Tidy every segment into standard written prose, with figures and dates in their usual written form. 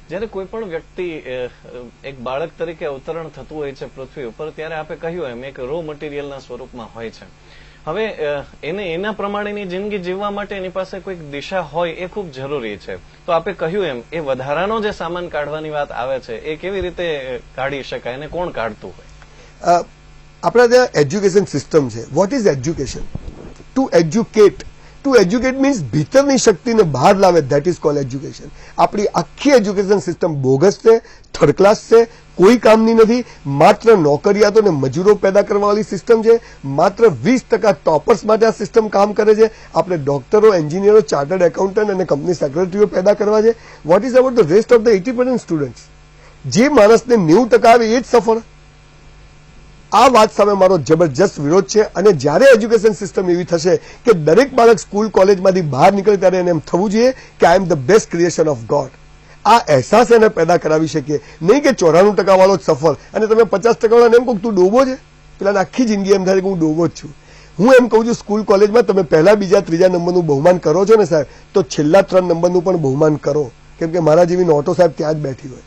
જ્યારે કોઈ પણ વ્યક્તિ એક બાળક તરીકે અવતરણ થતું હોય છે પૃથ્વી ઉપર, ત્યારે આપણે કહ્યું એમ એક રો મટીરિયલના સ્વરૂપમાં હોય છે. હવે એને એના પ્રમાણેની જિંદગી જીવવા માટે એની પાસે કોઈક દિશા હોય એ ખૂબ જરૂરી છે. તો આપણે કહ્યું એમ એ વધારાનો જે સામાન કાઢવાની વાત આવે છે એ કેવી રીતે કાઢી શકાય અને કોણ કાઢતું હોય? આપણા ત્યાં એજ્યુકેશન સિસ્ટમ છે. What is education? To educate. To educate means ભીતરની શક્તિને બહાર લાવે, ધેટ ઇઝ કોલ્ડ એજ્યુકેશન. આપણી આખી એજ્યુકેશન સિસ્ટમ બોગસ છે, થર્ડ ક્લાસ છે, કોઈ કામની નથી. માત્ર નોકરિયાતો ને મજૂરો પેદા કરવાવાળી સિસ્ટમ છે. માત્ર 20% ટોપર્સ માટે આ સિસ્ટમ કામ કરે છે. આપણે ડોક્ટરો, એન્જિનિયરો, ચાર્ટર્ડ એકાઉન્ટન્ટ અને કંપની સેક્રેટરીઓ પેદા કરવા છે. What is about the rest of the 80% students? જે માણસને 90% આવે એ જ સફળ. આ વાત સામે મારો જબરજસ્ત વિરોધ છે. અને જ્યારે એજ્યુકેશન સિસ્ટમ એવી થશે કે દરેક બાળક સ્કૂલ કોલેજમાંથી બહાર નીકળે ત્યારે એને એમ થવું જોઈએ કે I am the best creation of God. આ અહેસાસ એને પેદા કરાવી શકીએ. નહીં કે 94% વાળો જ સફળ અને તમે 50% વાળાને એમ કહું તું ડોબો છે. પેલા આખી જિંદગી એમ થાય કે હું ડોબો જ છું. હું એમ કહું છું સ્કૂલ કોલેજમાં તમે પહેલા, બીજા, ત્રીજા નંબરનું બહુમાન કરો છો ને સાહેબ, તો છેલ્લા 3 નંબરનું પણ બહુમાન કરો. કેમ કે મારા જેવી નોટો સાહેબ ત્યાં જ બેઠી હોય.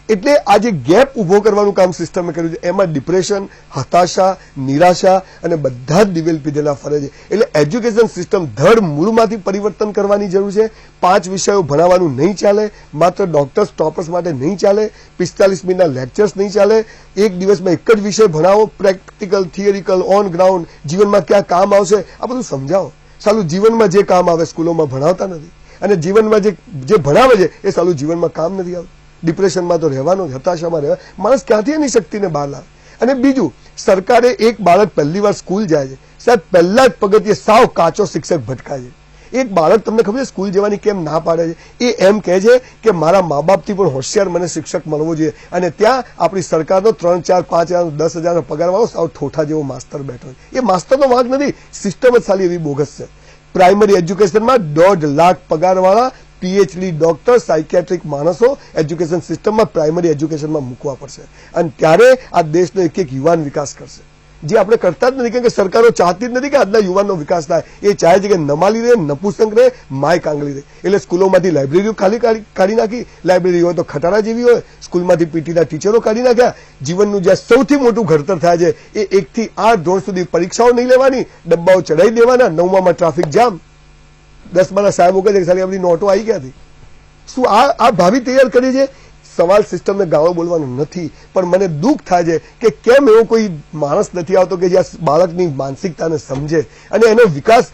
એટલે આ જે ગેપ ઉભો કરવાનું કામ સિસ્ટમે કર્યું છે, એમાં ડિપ્રેશન, હતાશા, નિરાશા અને બધા જ દિવેલ પીધેલા ફરે છે. એટલે એજ્યુકેશન સિસ્ટમ ધડ મૂળમાંથી પરિવર્તન કરવાની જરૂર છે. 5 વિષયો ભણાવવાનું નહીં ચાલે. માત્ર ડોક્ટર્સ, ટોપર્સ માટે નહીં ચાલે. 45 મિનિટના લેક્ચર્સ નહીં ચાલે. એક દિવસમાં એક જ વિષય ભણાવો. પ્રેક્ટિકલ, થિયરિકલ, ઓન ગ્રાઉન્ડ, જીવનમાં ક્યાં કામ આવશે આ બધું સમજાવો. સાલું જીવનમાં જે કામ આવે સ્કૂલોમાં ભણાવતા નથી, અને જીવનમાં જે ભણાવે છે એ સાલું જીવનમાં કામ નથી આવતું. ડિપ્રેશનમાં તો રહેવાનું, હતાશામાં રહેવા. માણસ ક્યાંથી એની શક્તિને બહાર લાવે? અને બીજું, સરકારે એક બાળક પહેલી વાર સ્કૂલ જાય છે, સાહેબ પહેલા જ પગથિયે સાવ કાચો શિક્ષક ભટકાય છે. એક બાળક તમને ખબર છે સ્કૂલ જવાની કેમ ના પાડે છે? એ એમ કહે છે કે મારા મા બાપથી પણ હોશિયાર મને શિક્ષક મળવો જોઈએ. અને ત્યાં આપણી સરકારનો 3, 4, 5 હજાર, 10 હજારનો પગારવાળો સાવ ઠોઠા જેવો માસ્તર બેઠો છે. એ માસ્તરનો વાંક નથી, સિસ્ટમ જ સાલી એવી બોગસ છે. પ્રાઇમરી એજ્યુકેશનમાં 1.5 લાખ પગારવાળા પીએચડી ડોક્ટર, સાયકેટ્રિક માણસો એજ્યુકેશન સિસ્ટમમાં, પ્રાઇમરી એજ્યુકેશનમાં મૂકવા પડશે. અને ત્યારે આ દેશનો એક એક યુવાન વિકાસ કરશે, જે આપણે કરતા જ નથી. કેમ કે સરકારો ચાહતી જ નથી કે આજના યુવાનનો વિકાસ થાય. એ ચાહે છે કે નમાલી રહે, નપુસંગ રહે, માય કાંગલી રહે. એટલે સ્કૂલોમાંથી લાઇબ્રેરીઓ ખાલી કાઢી નાખી. લાઇબ્રેરી હોય તો ખટારા જેવી હોય. સ્કૂલમાંથી પીટીના ટીચરો કાઢી નાખ્યા. જીવનનું જ્યાં સૌથી મોટું ઘડતર થાય છે એ 1 થી 8 ધોરણ સુધી પરીક્ષાઓ નહીં લેવાની, ડબ્બાઓ ચડાવી દેવાના. 9માં ટ્રાફિક જામ. 10માના સાહેબો કહે છે કે સારી આપણી નોટો આવી ક્યાંથી? શું આ ભાવિ તૈયાર કરી છે? સવાલ સિસ્ટમને ગાળો બોલવાનો નથી, પણ મને દુઃખ થાય છે કે કેમ એવો કોઈ માણસ નથી આવતો કે જે આ બાળકની માનસિકતાને સમજે અને એનો વિકાસ.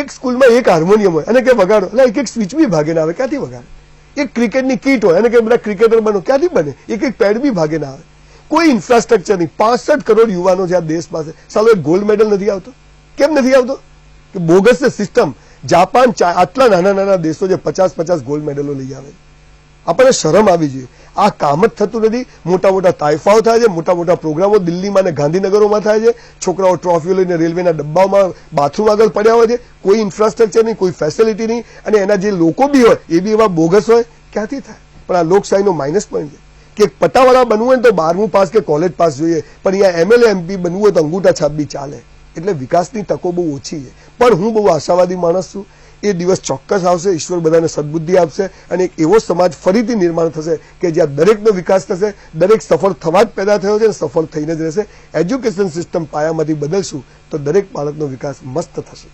એક સ્કૂલમાં એક હાર્મોનિયમ હોય અને કે વગાડો, એટલે એક સ્વિચ બી ભાગે ના આવે. ક્યાંથી વગાડે? એક ક્રિકેટની કીટ હોય અને કે બધા ક્રિકેટર બનો, ક્યાંથી બને? એક પેડ બી ભાગે ના આવે. કોઈ ઇન્ફ્રાસ્ટ્રક્ચર નહીં. 65 કરોડ યુવાનો છે આ દેશ પાસે. સાલો એક ગોલ્ડ મેડલ નથી આવતો. કેમ નથી આવતો? કે બોગસ સિસ્ટમ. જાપાન, આટલા નાના નાના દેશો જે 50 ગોલ્ડ મેડલો લઈ આવે. આપણને શરમ આવી જોઈએ. આ કામ જ થતું નથી. મોટા મોટા તાઇફાઓ થાય છે, મોટા મોટા પ્રોગ્રામો દિલ્હીમાં અને ગાંધીનગરોમાં થાય છે. છોકરાઓ ટ્રોફીઓ લઈને રેલવેના ડબ્બાઓમાં બાથરૂમ આગળ પડ્યા હોય છે. કોઈ ઇન્ફ્રાસ્ટ્રક્ચર નહીં, કોઈ ફેસિલિટી નહીં, અને એના જે લોકો બી હોય એ બી એવા બોગસ હોય. ક્યાંથી થાય? પણ આ લોકશાહીનો માઇનસ પોઈન્ટ છે કે પટ્ટાવાળા બનવું હોય તો 12મું પાસ કે કોલેજ પાસ જોઈએ, પણ અહીંયા એમએલએ એમપી બનવું હોય તો અંગૂઠા છાપ બી ચાલે. એટલે વિકાસની તકો બહુ ઓછી છે. પણ હું બહુ આશાવાદી માણસ છું. એ દિવસ ચોક્કસ આવશે. ઈશ્વર બધાને સદબુદ્ધિ આપશે અને એક એવો સમાજ ફરીથી નિર્માણ થશે કે જ્યાં દરેકનો વિકાસ થશે. દરેક સફળ થવા જ પેદા થયો છે અને સફળ થઈને જ રહેશે. એજ્યુકેશન સિસ્ટમ પાયામાંથી બદલશું તો દરેક બાળકનો વિકાસ મસ્ત થશે.